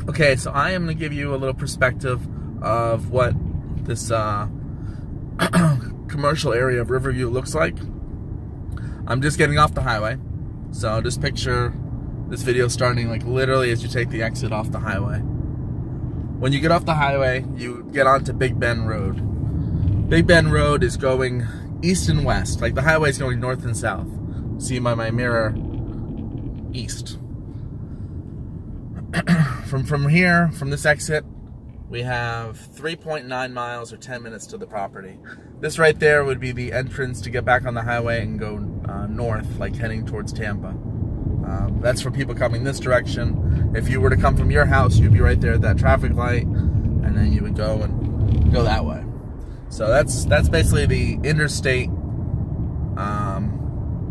Okay, so I am going to give you a little perspective of what this commercial area of Riverview looks like. I'm just getting off the highway, so just picture this video starting like literally as you take the exit off the highway. When you get off the highway, you get onto Big Bend Road. Big Bend Road is going east and west, like the highway is going north and south. See by my mirror, east. From here, from this exit, we have 3.9 miles or 10 minutes to the property. This right there would be the entrance to get back on the highway and go north, like heading towards Tampa. That's for people coming this direction. If you were to come from your house, you'd be right there at that traffic light, and then you would go that way. So that's basically the interstate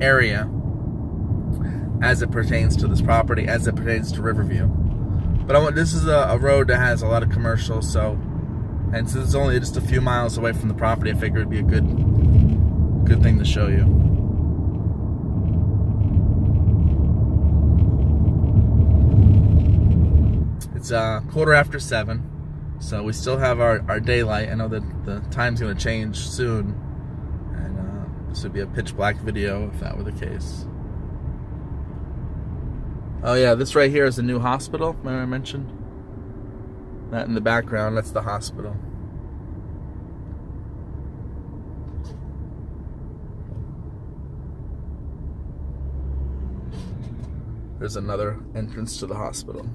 area as it pertains to this property, as it pertains to Riverview. But this is a road that has a lot of commercial, so, and since it's only just a few miles away from the property, I figured it'd be a good thing to show you. It's 7:15, so we still have our daylight. I know that the time's going to change soon, and this would be a pitch black video if that were the case. Oh yeah, this right here is the new hospital, remember I mentioned? That in the background, that's the hospital. There's another entrance to the hospital.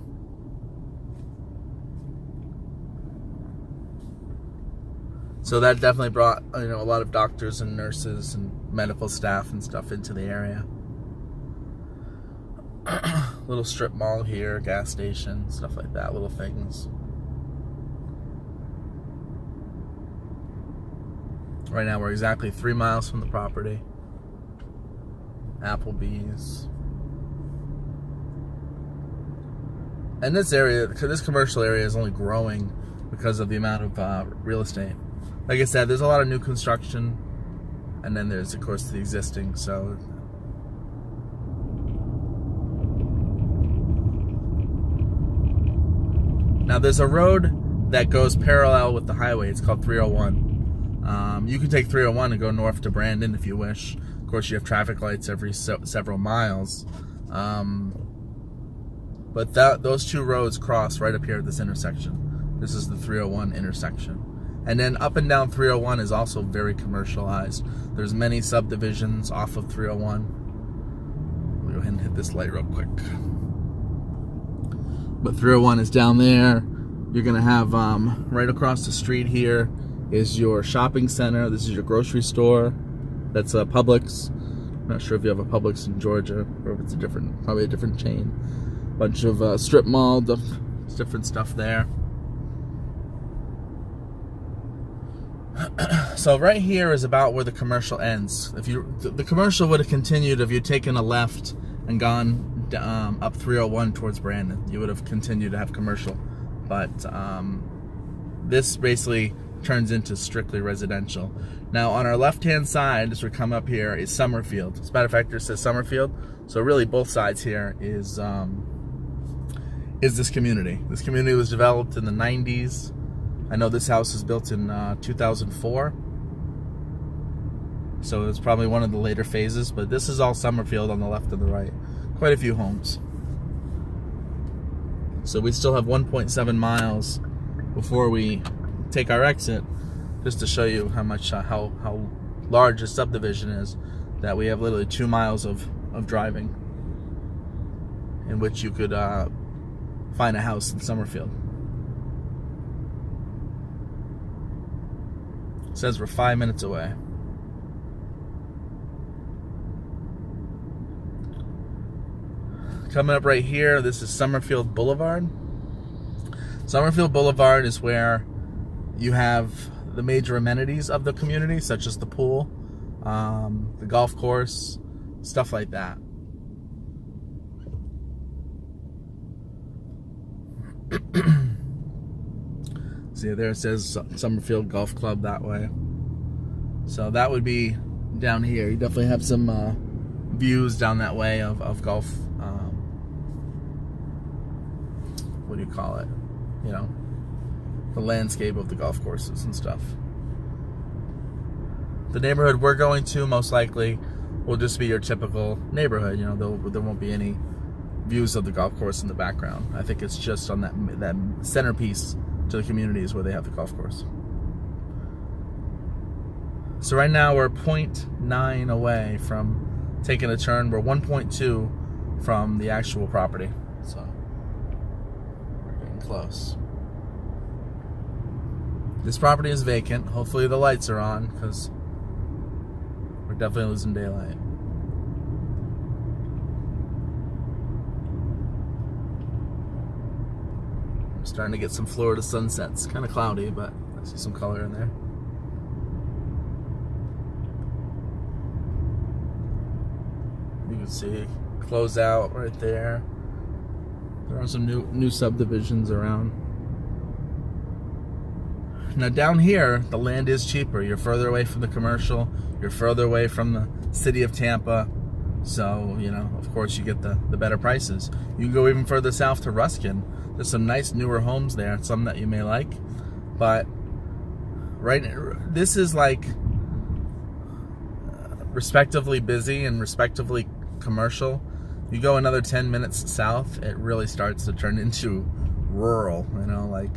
So that definitely brought, a lot of doctors and nurses and medical staff and stuff into the area. Little strip mall here, gas station, stuff like that, little things. Right now we're exactly 3 miles from the property. Applebee's. And this area, this commercial area is only growing because of the amount of real estate. Like I said, there's a lot of new construction, and then there's, of course, the existing, so... Now, there's a road that goes parallel with the highway. It's called 301. You can take 301 and go north to Brandon if you wish. Of course, you have traffic lights every several miles. But those two roads cross right up here at this intersection. This is the 301 intersection. And then up and down 301 is also very commercialized. There's many subdivisions off of 301. Let me go ahead and hit this light real quick. But 301 is down there. You're gonna have right across the street here is your shopping center. This is your grocery store. That's a Publix. I'm not sure if you have a Publix in Georgia or if it's probably a different chain. Bunch of strip mall, different stuff there. So right here is about where the commercial ends. The commercial would have continued if you'd taken a left and gone up 301 towards Brandon. You would have continued to have commercial, but this basically turns into strictly residential. Now on our left-hand side, as we come up here, is Summerfield. As a matter of fact, it says Summerfield. So really, both sides here is this community. This community was developed in the 90s. I know this house was built in 2004. So it's probably one of the later phases, but this is all Summerfield on the left and the right. Quite a few homes. So we still have 1.7 miles before we take our exit, just to show you how much, how large a subdivision is, that we have literally 2 miles of driving in which you could find a house in Summerfield. It says we're 5 minutes away. Coming up right here, this is Summerfield Boulevard. Summerfield Boulevard is where you have the major amenities of the community, such as the pool, the golf course, stuff like that. See, there it says Summerfield Golf Club that way. So that would be down here. You definitely have some views down that way of golf what do you call it? You know, the landscape of the golf courses and stuff. The neighborhood we're going to most likely will just be your typical neighborhood. You know, there won't be any views of the golf course in the background. I think it's just on that centerpiece to the communities where they have the golf course. So right now we're 0.9 away from taking a turn. We're 1.2 from the actual property. So we're getting close. This property is vacant. Hopefully the lights are on, because we're definitely losing daylight. I'm starting to get some Florida sunsets. Kind of cloudy, but I see some color in there. You can see close out right there. There are some new subdivisions around. Now down here, the land is cheaper. You're further away from the commercial. You're further away from the city of Tampa. So, you know, of course you get the better prices. You can go even further south to Ruskin. There's some nice newer homes there, some that you may like. But this is like respectively busy and respectively commercial. You go another 10 minutes south, it really starts to turn into rural, you know, like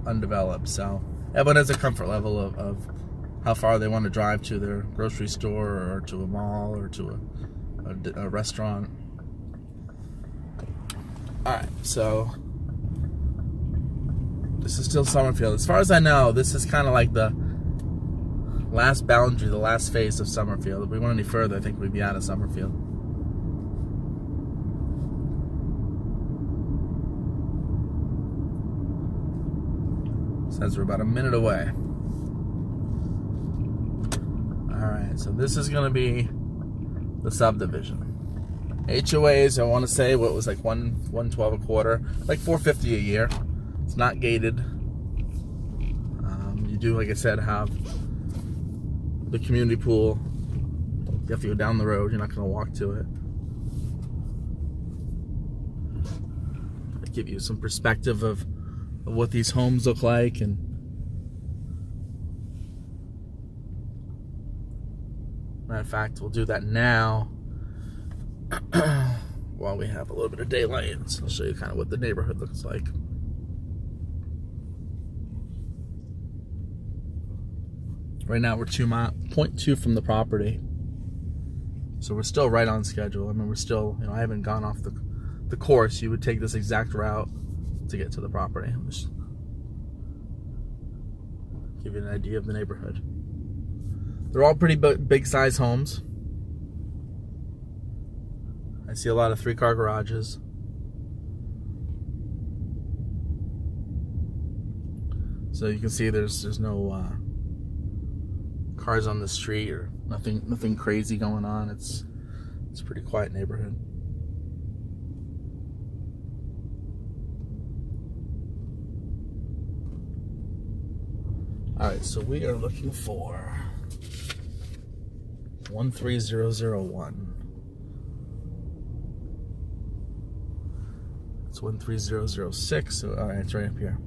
undeveloped. So everyone has a comfort level of how far they want to drive to their grocery store or to a mall or to a restaurant. Alright, so this is still Summerfield. As far as I know, this is kind of like the last boundary, the last phase of Summerfield. If we went any further, I think we'd be out of Summerfield. Says we're about a minute away. Alright, so this is going to be the subdivision. HOAs, I want to say, what was like $112 a quarter, like $450 a year. It's not gated. You do, like I said, have the community pool. You have to go down the road. You're not going to walk to it. I give you some perspective of what these homes look like, and matter of fact, we'll do that now while we have a little bit of daylight. So I'll show you kind of what the neighborhood looks like. Right now we're 0.2 from the property, so we're still right on schedule. I mean, we're still, you know, I haven't gone off the course. You would take this exact route to get to the property. I'll just give you an idea of the neighborhood. They're all pretty big size homes. I see a lot of 3-car garages. So you can see there's no cars on the street or nothing crazy going on. It's a pretty quiet neighborhood. Alright, so we are looking for 13001. It's 13006, so alright, it's right up here.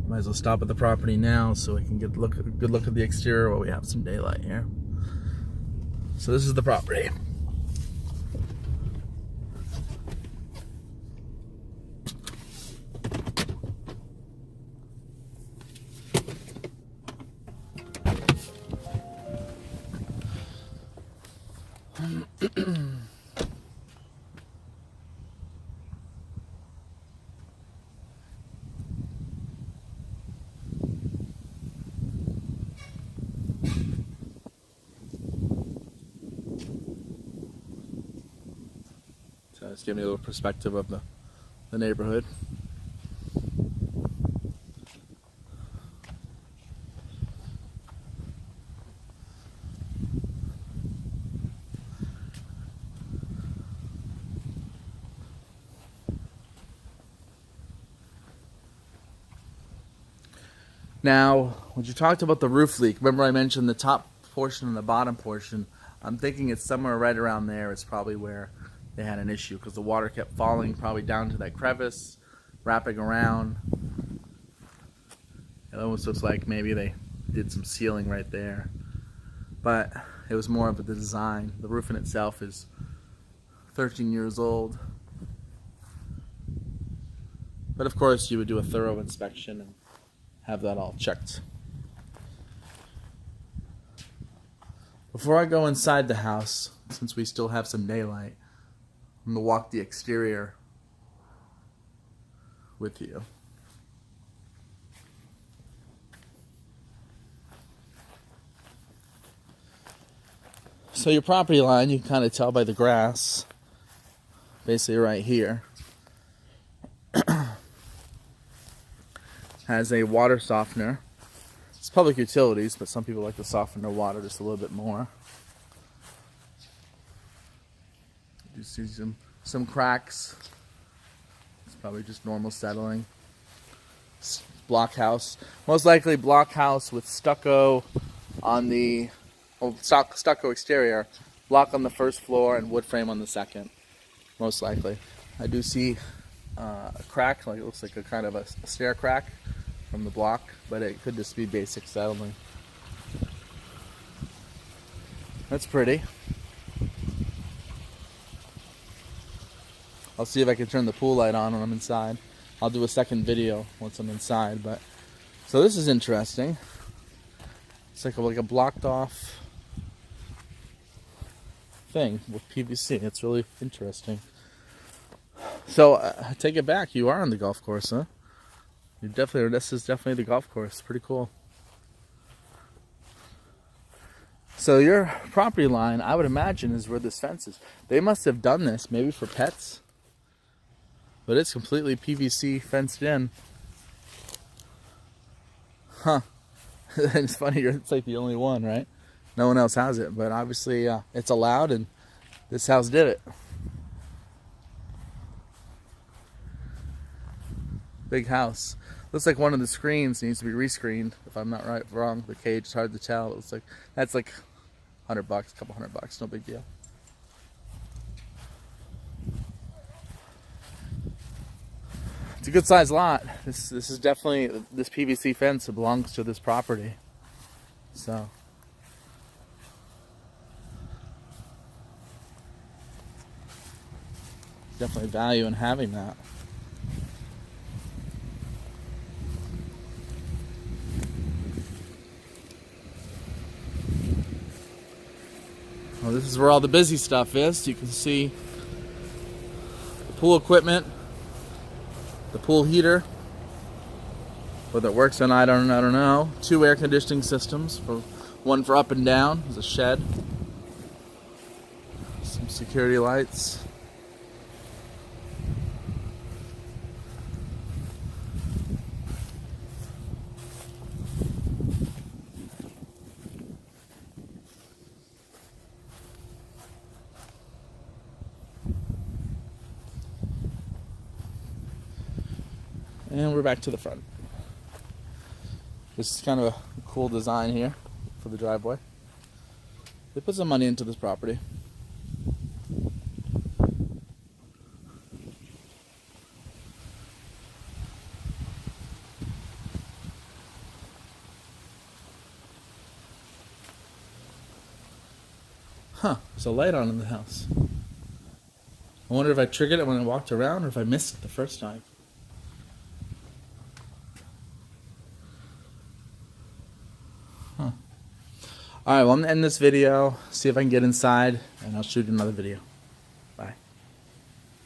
Might as well stop at the property now so we can get a good look at the exterior while we have some daylight here. So this is the property. So just give me a little perspective of the neighborhood. Now, when you talked about the roof leak, remember I mentioned the top portion and the bottom portion. I'm thinking it's somewhere right around there. It's probably where they had an issue because the water kept falling probably down to that crevice, wrapping around. It almost looks like maybe they did some sealing right there, but it was more of the design. The roof in itself is 13 years old, but of course you would do a thorough inspection and have that all checked. Before I go inside the house, since we still have some daylight, I'm going to walk the exterior with you. So your property line, you can kind of tell by the grass, basically right here, has a water softener. It's public utilities, but some people like to soften their water just a little bit more. You see some cracks. It's probably just normal settling. Block house. Most likely block house with stucco on the stucco exterior, block on the first floor, and wood frame on the second. Most likely. I do see a crack, like it looks like a kind of a stair crack from the block, but it could just be basic settling. That's pretty. I'll see if I can turn the pool light on when I'm inside. I'll do a second video once I'm inside. But so this is interesting. It's like a blocked off thing with PVC. It's really interesting. So I take it back. You are on the golf course, huh? This is definitely the golf course. Pretty cool. So your property line, I would imagine, is where this fence is. They must have done this maybe for pets. But it's completely PVC fenced in. Huh. It's funny, it's like the only one, right? No one else has it, but obviously it's allowed, and this house did it. Big house. Looks like one of the screens needs to be rescreened, if I'm not wrong. The cage is hard to tell. It looks like that's like $100, a couple $100, no big deal. It's a good sized lot. This is definitely, this PVC fence belongs to this property. So definitely value in having that. Well, this is where all the busy stuff is. You can see the pool equipment, the pool heater, whether it works or not, I don't know. 2 air conditioning systems, one for up and down. There's a shed, some security lights. And we're back to the front. This is kind of a cool design here for the driveway. They put some money into this property. Huh, there's a light on in the house. I wonder if I triggered it when I walked around or if I missed it the first time. Alright, well, I'm going to end this video, see if I can get inside, and I'll shoot another video.